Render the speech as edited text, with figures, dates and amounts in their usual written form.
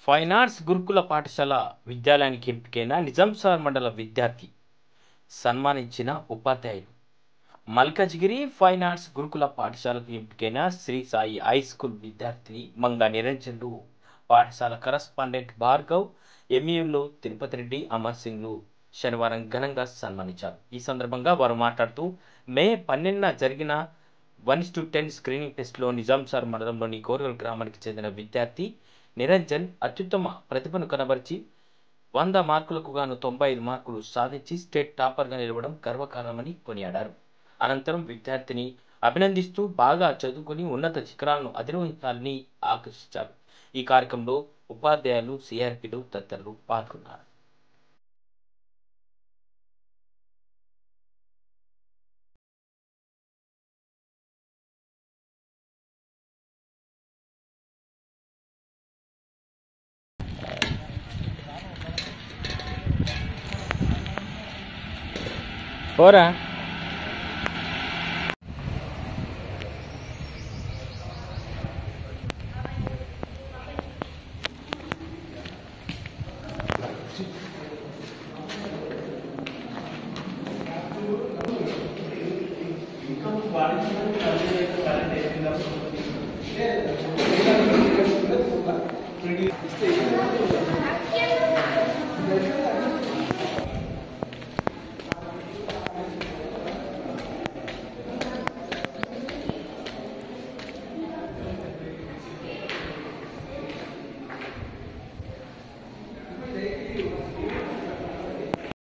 Fine arts గురుకుల పాఠశాల విద్యాలయానికి ఎంపికైన నిజాంసాగర్ మండల విద్యార్థి సన్మానించిన ఉపాధ్యాయులు. మల్కజ్గిరి ఫైన్ ఆర్ట్స్ గురుకుల పాఠశాలకు ఎంపికైన శ్రీ సాయి హై స్కూల్ విద్యార్థిని మంగా నిరంజన్లు పాఠశాల కరస్పాండెంట్ భార్గవ్, ఎంఈలు తిరుపతి రెడ్డి, అమర్ సింగ్లు శనివారం ఘనంగా సన్మానించారు. ఈ సందర్భంగా వారు మాట్లాడుతూ మే 12న జరిగిన 1:10 స్క్రీనింగ్ టెస్ట్లో నిజాంసాగర్ మండలంలోని గోర్గల్ గ్రామానికి చెందిన విద్యార్థి నిరంజన్ అత్యుత్తమ ప్రతిభను కనబరిచి 100 మార్కులకు గాను 95 మార్కులు సాధించి స్టేట్ టాపర్గా నిలవడం గర్వకారణమని కొనియాడారు. అనంతరం విద్యార్థిని అభినందిస్తూ బాగా చదువుకుని ఉన్నత శిఖరాలను అధిరోహించాలని ఆకర్షించారు. ఈ కార్యక్రమంలో ఉపాధ్యాయులు, సిఆర్పీలు తదితరులు పాల్గొన్నారు. పోరా